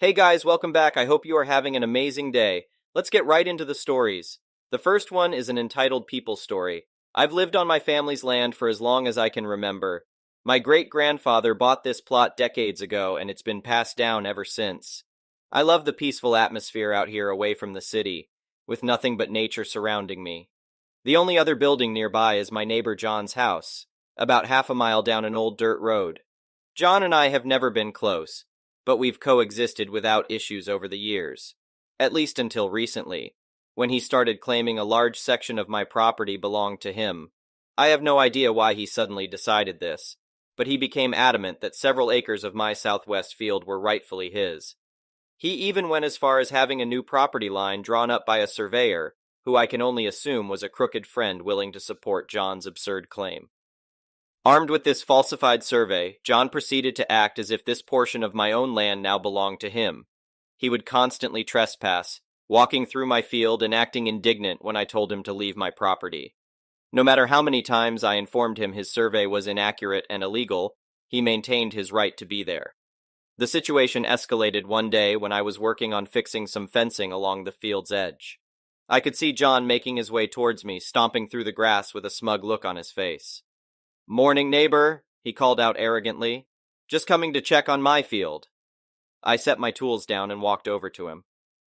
Hey guys, welcome back. I hope you are having an amazing day. Let's get right into the stories. The first one is an entitled people story. I've lived on my family's land for as long as I can remember. My great-grandfather bought this plot decades ago, and it's been passed down ever since. I love the peaceful atmosphere out here away from the city, with nothing but nature surrounding me. The only other building nearby is my neighbor John's house, about half a mile down an old dirt road. John and I have never been close, but we've coexisted without issues over the years, at least until recently, when he started claiming a large section of my property belonged to him. I have no idea why he suddenly decided this, but he became adamant that several acres of my southwest field were rightfully his. He even went as far as having a new property line drawn up by a surveyor, who I can only assume was a crooked friend willing to support John's absurd claim. Armed with this falsified survey, John proceeded to act as if this portion of my own land now belonged to him. He would constantly trespass, walking through my field and acting indignant when I told him to leave my property. No matter how many times I informed him his survey was inaccurate and illegal, he maintained his right to be there. The situation escalated one day when I was working on fixing some fencing along the field's edge. I could see John making his way towards me, stomping through the grass with a smug look on his face. "Morning, neighbor," he called out arrogantly. "Just coming to check on my field." I set my tools down and walked over to him.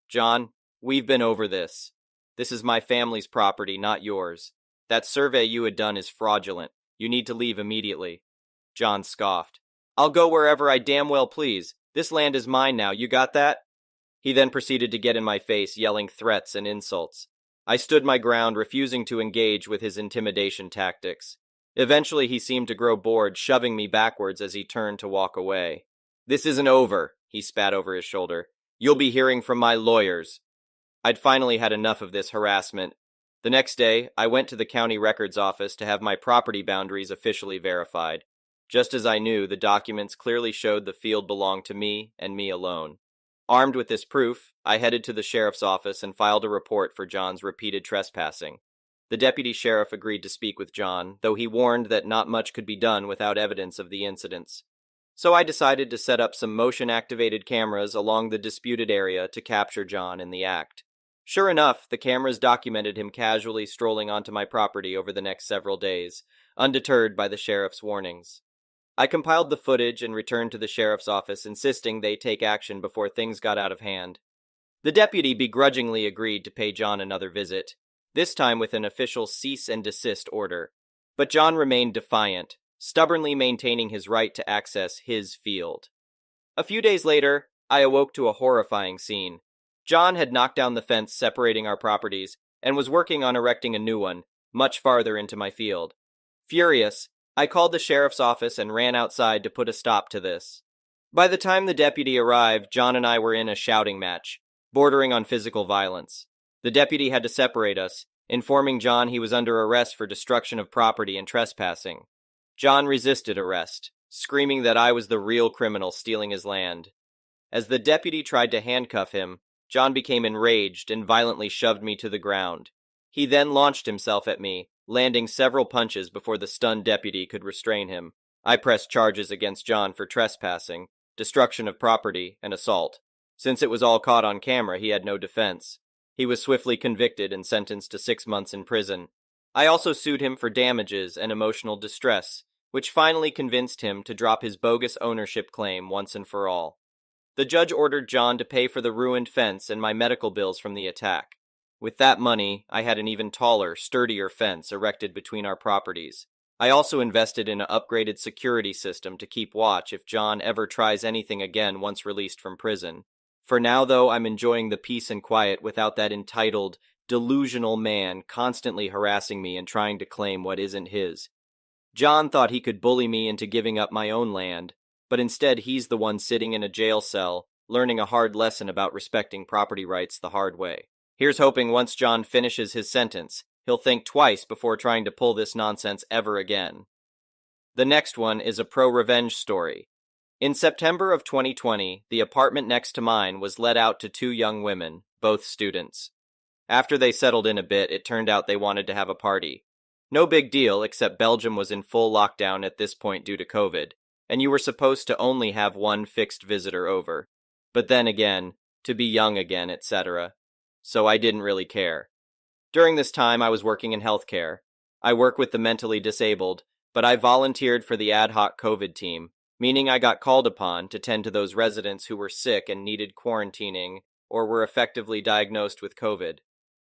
"John, we've been over this. This is my family's property, not yours. That survey you had done is fraudulent. You need to leave immediately." John scoffed. "I'll go wherever I damn well please. This land is mine now, you got that?" He then proceeded to get in my face, yelling threats and insults. I stood my ground, refusing to engage with his intimidation tactics. Eventually, he seemed to grow bored, shoving me backwards as he turned to walk away. "This isn't over," he spat over his shoulder. "You'll be hearing from my lawyers." I'd finally had enough of this harassment. The next day, I went to the county records office to have my property boundaries officially verified. Just as I knew, the documents clearly showed the field belonged to me and me alone. Armed with this proof, I headed to the sheriff's office and filed a report for John's repeated trespassing. The deputy sheriff agreed to speak with John, though he warned that not much could be done without evidence of the incidents. So I decided to set up some motion-activated cameras along the disputed area to capture John in the act. Sure enough, the cameras documented him casually strolling onto my property over the next several days, undeterred by the sheriff's warnings. I compiled the footage and returned to the sheriff's office, insisting they take action before things got out of hand. The deputy begrudgingly agreed to pay John another visit, this time with an official cease and desist order. But John remained defiant, stubbornly maintaining his right to access his field. A few days later, I awoke to a horrifying scene. John had knocked down the fence separating our properties and was working on erecting a new one, much farther into my field. Furious, I called the sheriff's office and ran outside to put a stop to this. By the time the deputy arrived, John and I were in a shouting match, bordering on physical violence. The deputy had to separate us, informing John he was under arrest for destruction of property and trespassing. John resisted arrest, screaming that I was the real criminal stealing his land. As the deputy tried to handcuff him, John became enraged and violently shoved me to the ground. He then launched himself at me, landing several punches before the stunned deputy could restrain him. I pressed charges against John for trespassing, destruction of property, and assault. Since it was all caught on camera, he had no defense. He was swiftly convicted and sentenced to 6 months in prison. I also sued him for damages and emotional distress, which finally convinced him to drop his bogus ownership claim once and for all. The judge ordered John to pay for the ruined fence and my medical bills from the attack. With that money, I had an even taller, sturdier fence erected between our properties. I also invested in an upgraded security system to keep watch if John ever tries anything again once released from prison. For now, though, I'm enjoying the peace and quiet without that entitled, delusional man constantly harassing me and trying to claim what isn't his. John thought he could bully me into giving up my own land, but instead he's the one sitting in a jail cell, learning a hard lesson about respecting property rights the hard way. Here's hoping once John finishes his sentence, he'll think twice before trying to pull this nonsense ever again. The next one is a pro-revenge story. In September of 2020, the apartment next to mine was let out to 2 young women, both students. After they settled in a bit, it turned out they wanted to have a party. No big deal, except Belgium was in full lockdown at this point due to COVID, and you were supposed to only have one fixed visitor over. But then again, to be young again, etc. So I didn't really care. During this time, I was working in healthcare. I work with the mentally disabled, but I volunteered for the ad hoc COVID team, meaning I got called upon to tend to those residents who were sick and needed quarantining or were effectively diagnosed with COVID.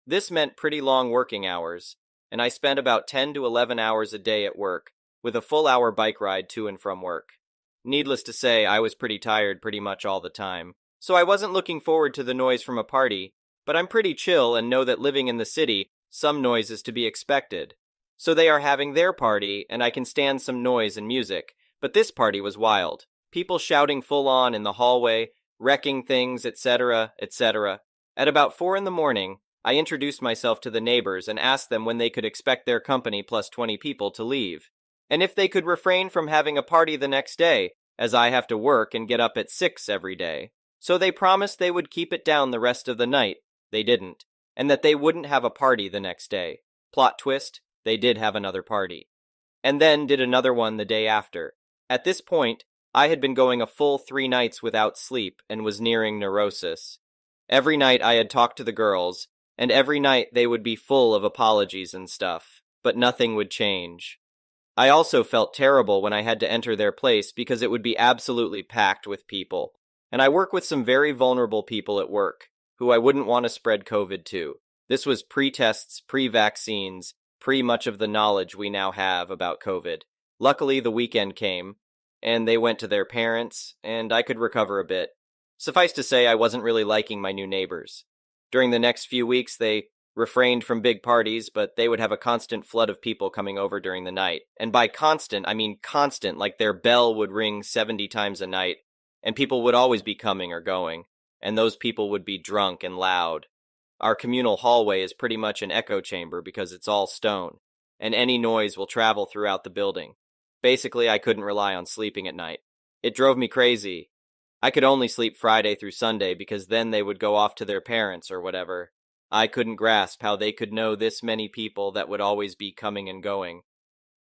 This meant pretty long working hours, and I spent about 10 to 11 hours a day at work, with a full hour bike ride to and from work. Needless to say, I was pretty tired pretty much all the time, so I wasn't looking forward to the noise from a party, but I'm pretty chill and know that living in the city, some noise is to be expected. So they are having their party, and I can stand some noise and music, but this party was wild. People shouting full on in the hallway, wrecking things, etc., etc. At about 4 in the morning, I introduced myself to the neighbors and asked them when they could expect their company plus 20 people to leave, and if they could refrain from having a party the next day, as I have to work and get up at 6 every day. So they promised they would keep it down the rest of the night. They didn't, and that they wouldn't have a party the next day. Plot twist, they did have another party. And then did another one the day after. At this point, I had been going a full 3 nights without sleep and was nearing neurosis. Every night I had talked to the girls, and every night they would be full of apologies and stuff, but nothing would change. I also felt terrible when I had to enter their place because it would be absolutely packed with people, and I work with some very vulnerable people at work, who I wouldn't want to spread COVID to. This was pre-tests, pre-vaccines, pre-much of the knowledge we now have about COVID. Luckily, the weekend came, and they went to their parents, and I could recover a bit. Suffice to say, I wasn't really liking my new neighbors. During the next few weeks, they refrained from big parties, but they would have a constant flood of people coming over during the night. And by constant, I mean constant, like their bell would ring 70 times a night, and people would always be coming or going, and those people would be drunk and loud. Our communal hallway is pretty much an echo chamber because it's all stone, and any noise will travel throughout the building. Basically, I couldn't rely on sleeping at night. It drove me crazy. I could only sleep Friday through Sunday because then they would go off to their parents or whatever. I couldn't grasp how they could know this many people that would always be coming and going.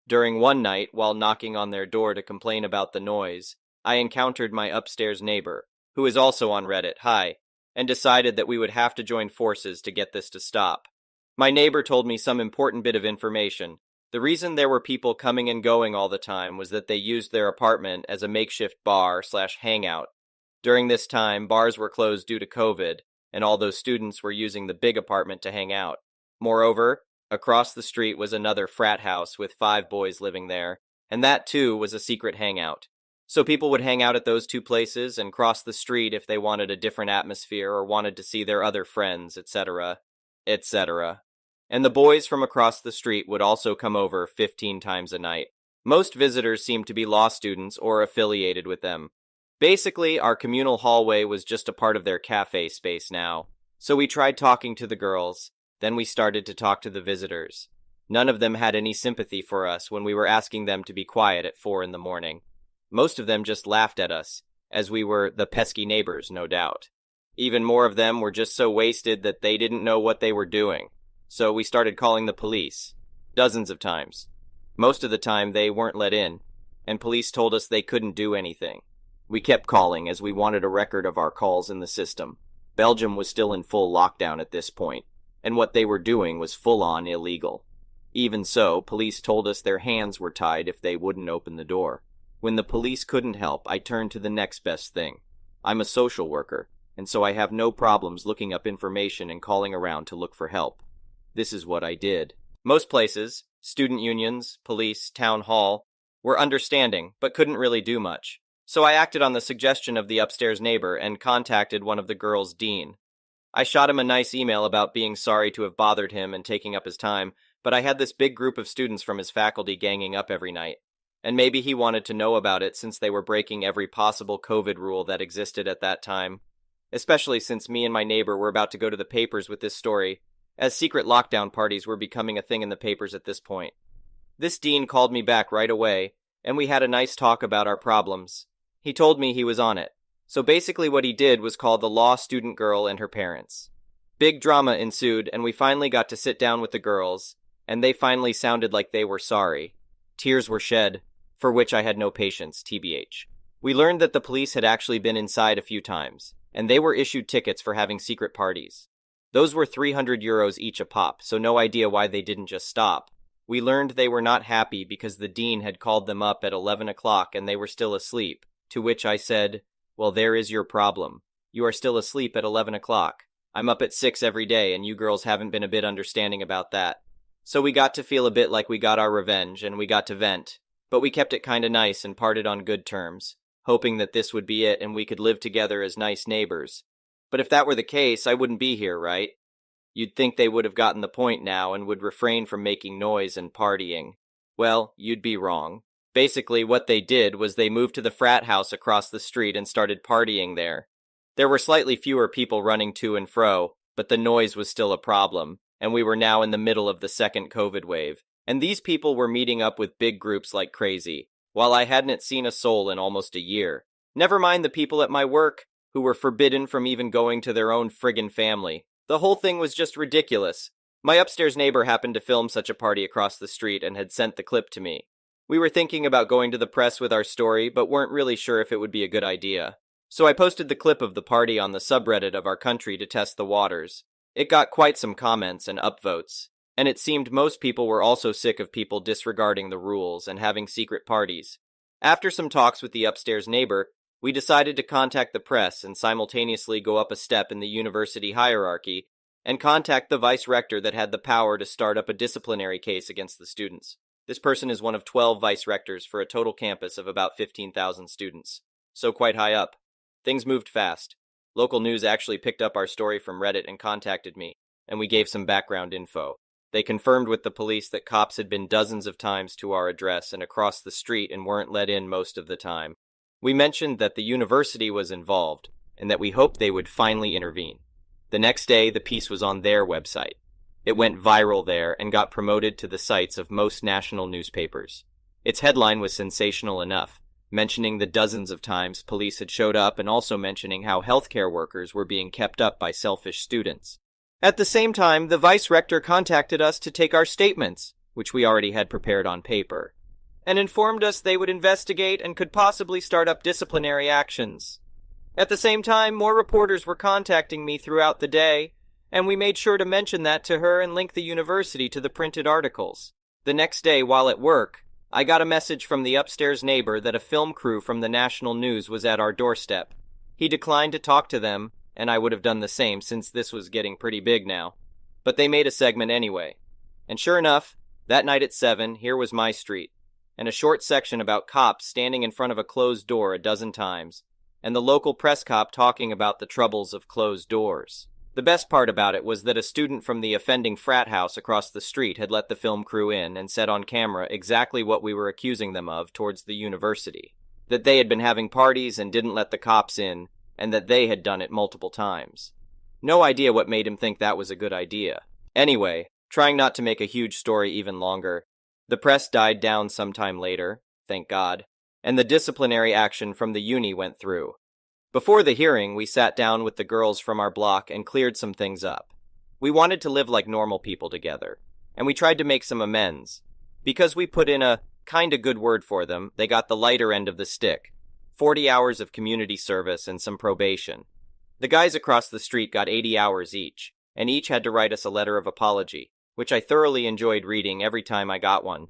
During one night, while knocking on their door to complain about the noise, I encountered my upstairs neighbor, who is also on Reddit, hi, and decided that we would have to join forces to get this to stop. My neighbor told me some important bit of information. The reason there were people coming and going all the time was that they used their apartment as a makeshift bar/hangout. During this time, bars were closed due to COVID, and all those students were using the big apartment to hang out. Moreover, across the street was another frat house with 5 boys living there, and that too was a secret hangout. So people would hang out at those 2 places and cross the street if they wanted a different atmosphere or wanted to see their other friends, etc., etc. And the boys from across the street would also come over 15 times a night. Most visitors seemed to be law students or affiliated with them. Basically, our communal hallway was just a part of their cafe space now. So we tried talking to the girls, then we started to talk to the visitors. None of them had any sympathy for us when we were asking them to be quiet at 4 in the morning. Most of them just laughed at us, as we were the pesky neighbors, no doubt. Even more of them were just so wasted that they didn't know what they were doing. So we started calling the police. Dozens of times. Most of the time they weren't let in, and police told us they couldn't do anything. We kept calling as we wanted a record of our calls in the system. Belgium was still in full lockdown at this point, and what they were doing was full-on illegal. Even so, police told us their hands were tied if they wouldn't open the door. When the police couldn't help, I turned to the next best thing. I'm a social worker, and so I have no problems looking up information and calling around to look for help. This is what I did. Most places, student unions, police, town hall, were understanding, but couldn't really do much. So I acted on the suggestion of the upstairs neighbor and contacted one of the girls' dean. I shot him a nice email about being sorry to have bothered him and taking up his time, but I had this big group of students from his faculty ganging up every night. And maybe he wanted to know about it since they were breaking every possible COVID rule that existed at that time. Especially since me and my neighbor were about to go to the papers with this story, as secret lockdown parties were becoming a thing in the papers at this point. This dean called me back right away, and we had a nice talk about our problems. He told me he was on it. So basically what he did was call the law student girl and her parents. Big drama ensued, and we finally got to sit down with the girls, and they finally sounded like they were sorry. Tears were shed, for which I had no patience, tbh. We learned that the police had actually been inside a few times, and they were issued tickets for having secret parties. Those were €300 each a pop, so no idea why they didn't just stop. We learned they were not happy because the dean had called them up at 11 o'clock and they were still asleep, to which I said, "Well, there is your problem. You are still asleep at 11 o'clock. I'm up at 6 every day and you girls haven't been a bit understanding about that." So we got to feel a bit like we got our revenge and we got to vent, but we kept it kinda nice and parted on good terms, hoping that this would be it and we could live together as nice neighbors. But if that were the case, I wouldn't be here, right? You'd think they would have gotten the point now and would refrain from making noise and partying. Well, you'd be wrong. Basically, what they did was they moved to the frat house across the street and started partying there. There were slightly fewer people running to and fro, but the noise was still a problem, and we were now in the middle of the second COVID wave. And these people were meeting up with big groups like crazy, while I hadn't seen a soul in almost a year. Never mind the people at my work, who were forbidden from even going to their own friggin' family. The whole thing was just ridiculous. My upstairs neighbor happened to film such a party across the street and had sent the clip to me. We were thinking about going to the press with our story, but weren't really sure if it would be a good idea. So I posted the clip of the party on the subreddit of our country to test the waters. It got quite some comments and upvotes, and it seemed most people were also sick of people disregarding the rules and having secret parties. After some talks with the upstairs neighbor, we decided to contact the press and simultaneously go up a step in the university hierarchy and contact the vice rector that had the power to start up a disciplinary case against the students. This person is one of 12 vice rectors for a total campus of about 15,000 students, so quite high up. Things moved fast. Local news actually picked up our story from Reddit and contacted me, and we gave some background info. They confirmed with the police that cops had been dozens of times to our address and across the street and weren't let in most of the time. We mentioned that the university was involved, and that we hoped they would finally intervene. The next day, the piece was on their website. It went viral there and got promoted to the sites of most national newspapers. Its headline was sensational enough, mentioning the dozens of times police had showed up and also mentioning how healthcare workers were being kept up by selfish students. At the same time, the vice rector contacted us to take our statements, which we already had prepared on paper, and informed us they would investigate and could possibly start up disciplinary actions. At the same time, more reporters were contacting me throughout the day, and we made sure to mention that to her and link the university to the printed articles. The next day, while at work, I got a message from the upstairs neighbor that a film crew from the national news was at our doorstep. He declined to talk to them, and I would have done the same since this was getting pretty big now. But they made a segment anyway. And sure enough, that night at 7, here was my street, and a short section about cops standing in front of a closed door a dozen times, and the local press cop talking about the troubles of closed doors. The best part about it was that a student from the offending frat house across the street had let the film crew in and said on camera exactly what we were accusing them of towards the university. That they had been having parties and didn't let the cops in, and that they had done it multiple times. No idea what made him think that was a good idea. Anyway, trying not to make a huge story even longer, the press died down sometime later, thank God, and the disciplinary action from the uni went through. Before the hearing, we sat down with the girls from our block and cleared some things up. We wanted to live like normal people together, and we tried to make some amends. Because we put in a kinda good word for them, they got the lighter end of the stick. 40 hours of community service and some probation. The guys across the street got 80 hours each, and each had to write us a letter of apology, which I thoroughly enjoyed reading every time I got one.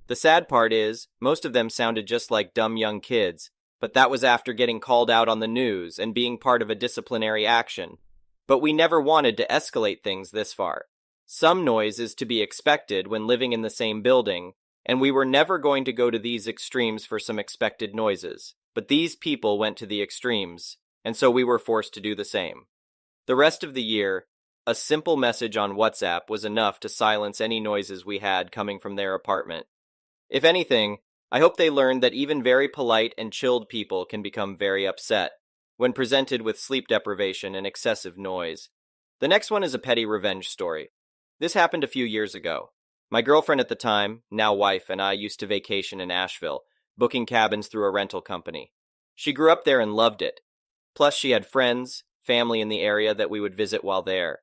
The sad part is, most of them sounded just like dumb young kids, but that was after getting called out on the news and being part of a disciplinary action. But we never wanted to escalate things this far. Some noise is to be expected when living in the same building, and we were never going to go to these extremes for some expected noises. But these people went to the extremes, and so we were forced to do the same. The rest of the year, a simple message on WhatsApp was enough to silence any noises we had coming from their apartment. If anything, I hope they learned that even very polite and chilled people can become very upset when presented with sleep deprivation and excessive noise. The next one is a petty revenge story. This happened a few years ago. My girlfriend at the time, now wife, and I used to vacation in Asheville, booking cabins through a rental company. She grew up there and loved it. Plus, she had friends, family in the area that we would visit while there.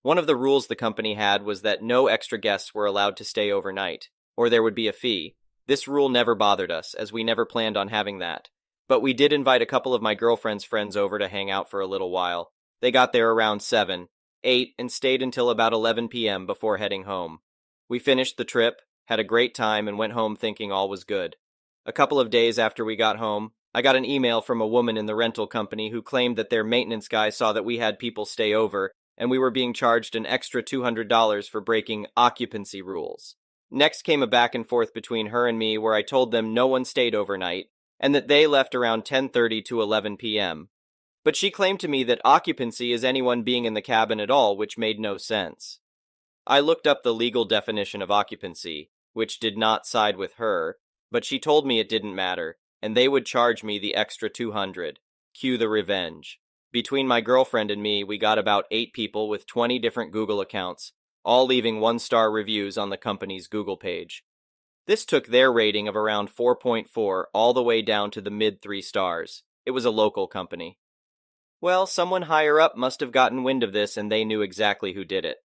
One of the rules the company had was that no extra guests were allowed to stay overnight, or there would be a fee. This rule never bothered us, as we never planned on having that. But we did invite a couple of my girlfriend's friends over to hang out for a little while. They got there around 7, 8, and stayed until about 11 p.m. before heading home. We finished the trip, had a great time, and went home thinking all was good. A couple of days after we got home, I got an email from a woman in the rental company who claimed that their maintenance guy saw that we had people stay over, and we were being charged an extra $200 for breaking occupancy rules. Next came a back and forth between her and me where I told them no one stayed overnight, and that they left around 10:30 to 11 p.m. But she claimed to me that occupancy is anyone being in the cabin at all, which made no sense. I looked up the legal definition of occupancy, which did not side with her, but she told me it didn't matter, and they would charge me the extra 200. Cue the revenge. Between my girlfriend and me, we got about 8 people with 20 different Google accounts, all leaving 1-star reviews on the company's Google page. This took their rating of around 4.4 all the way down to the mid 3 stars. It was a local company. Well, someone higher up must have gotten wind of this and they knew exactly who did it.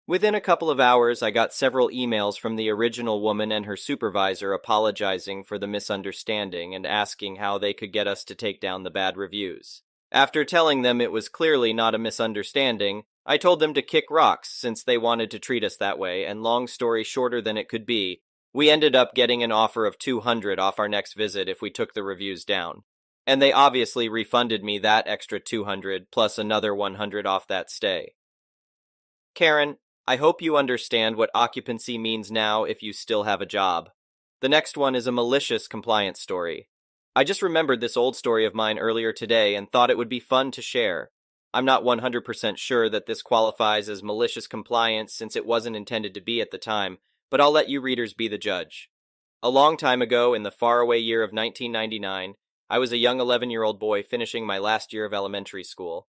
Within a couple of hours, I got several emails from the original woman and her supervisor apologizing for the misunderstanding and asking how they could get us to take down the bad reviews. After telling them it was clearly not a misunderstanding, I told them to kick rocks since they wanted to treat us that way, and long story shorter than it could be, we ended up getting an offer of 200 off our next visit if we took the reviews down. And they obviously refunded me that extra 200 plus another 100 off that stay. Karen, I hope you understand what occupancy means now if you still have a job. The next one is a malicious compliance story. I just remembered this old story of mine earlier today and thought it would be fun to share. I'm not 100% sure that this qualifies as malicious compliance since it wasn't intended to be at the time, but I'll let you readers be the judge. A long time ago, in the faraway year of 1999, I was a young 11-year-old boy finishing my last year of elementary school.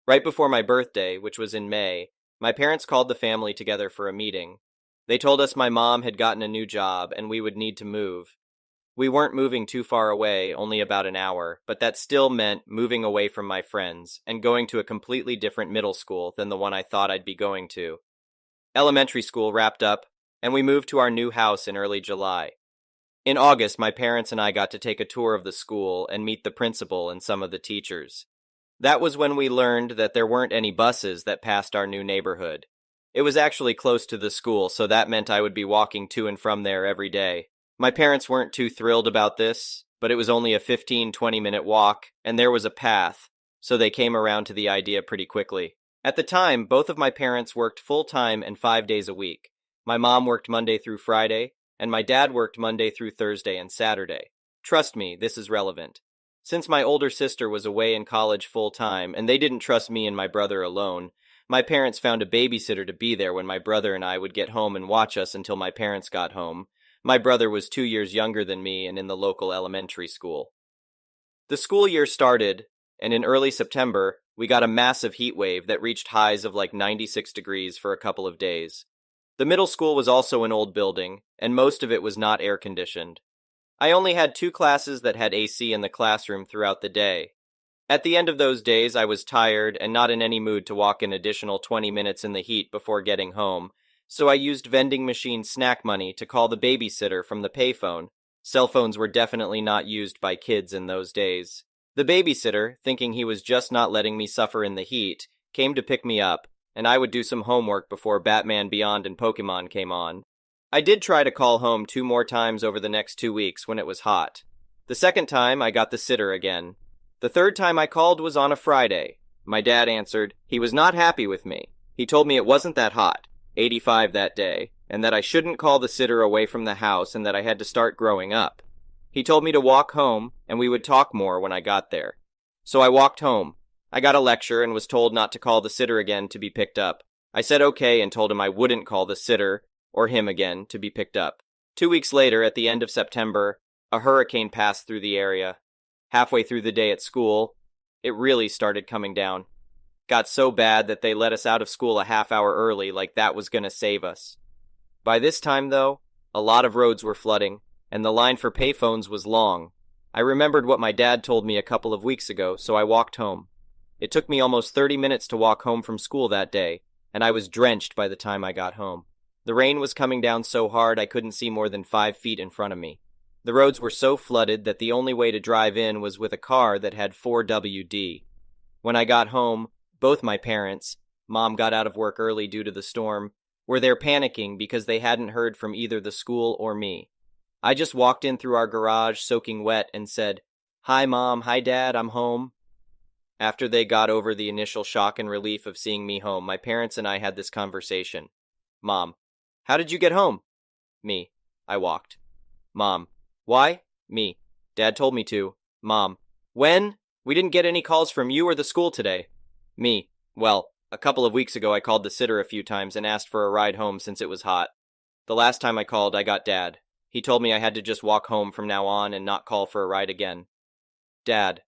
Right before my birthday, which was in May, my parents called the family together for a meeting. They told us my mom had gotten a new job and we would need to move. We weren't moving too far away, only about an hour, but that still meant moving away from my friends and going to a completely different middle school than the one I thought I'd be going to. Elementary school wrapped up, and we moved to our new house in early July. In August, my parents and I got to take a tour of the school and meet the principal and some of the teachers. That was when we learned that there weren't any buses that passed our new neighborhood. It was actually close to the school, so that meant I would be walking to and from there every day. My parents weren't too thrilled about this, but it was only a 15-20-minute walk, and there was a path, so they came around to the idea pretty quickly. At the time, both of my parents worked full-time and 5 days a week. My mom worked Monday through Friday, and my dad worked Monday through Thursday and Saturday. Trust me, this is relevant. Since my older sister was away in college full-time, and they didn't trust me and my brother alone, my parents found a babysitter to be there when my brother and I would get home and watch us until my parents got home. My brother was 2 years younger than me and in the local elementary school. The school year started, and in early September, we got a massive heat wave that reached highs of like 96 degrees for a couple of days. The middle school was also an old building, and most of it was not air-conditioned. I only had 2 classes that had AC in the classroom throughout the day. At the end of those days, I was tired and not in any mood to walk an additional 20 minutes in the heat before getting home, so I used vending machine snack money to call the babysitter from the payphone. Cell phones were definitely not used by kids in those days. The babysitter, thinking he was just not letting me suffer in the heat, came to pick me up, and I would do some homework before Batman Beyond and Pokemon came on. I did try to call home 2 more times over the next 2 weeks when it was hot. The second time, I got the sitter again. The third time I called was on a Friday. My dad answered. He was not happy with me. He told me it wasn't that hot, 85 that day, and that I shouldn't call the sitter away from the house and that I had to start growing up. He told me to walk home, and we would talk more when I got there. So I walked home. I got a lecture and was told not to call the sitter again to be picked up. I said okay and told him I wouldn't call the sitter or him again to be picked up. 2 weeks later, at the end of September, a hurricane passed through the area. Halfway through the day at school, it really started coming down. Got so bad that they let us out of school a half hour early, like that was gonna save us. By this time, though, a lot of roads were flooding, and the line for payphones was long. I remembered what my dad told me a couple of weeks ago, so I walked home. It took me almost 30 minutes to walk home from school that day, and I was drenched by the time I got home. The rain was coming down so hard I couldn't see more than 5 feet in front of me. The roads were so flooded that the only way to drive in was with a car that had 4WD. When I got home, both my parents, Mom got out of work early due to the storm, were there panicking because they hadn't heard from either the school or me. I just walked in through our garage soaking wet and said, "Hi, Mom. Hi, Dad. I'm home." After they got over the initial shock and relief of seeing me home, my parents and I had this conversation. Mom: "How did you get home?" Me: "I walked." Mom: "Why?" Me: "Dad told me to." Mom: "When? We didn't get any calls from you or the school today." Me: "Well, a couple of weeks ago I called the sitter a few times and asked for a ride home since it was hot. The last time I called, I got Dad. He told me I had to just walk home from now on and not call for a ride again." Dad: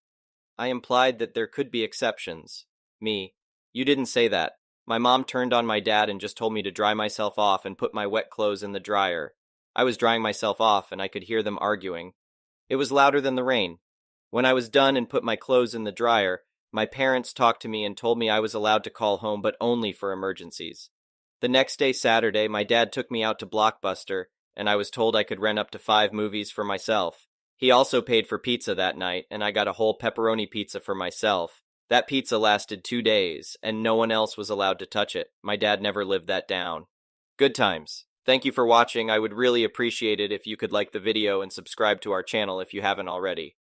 "I implied that there could be exceptions." Me: "You didn't say that. My mom turned on my dad and just told me to dry myself off and put my wet clothes in the dryer. I was drying myself off and I could hear them arguing. It was louder than the rain. When I was done and put my clothes in the dryer, my parents talked to me and told me I was allowed to call home but only for emergencies. The next day, Saturday, my dad took me out to Blockbuster and I was told I could rent up to 5 movies for myself. He also paid for pizza that night, and I got a whole pepperoni pizza for myself. That pizza lasted 2 days, and no one else was allowed to touch it. My dad never lived that down. Good times. Thank you for watching. I would really appreciate it if you could like the video and subscribe to our channel if you haven't already.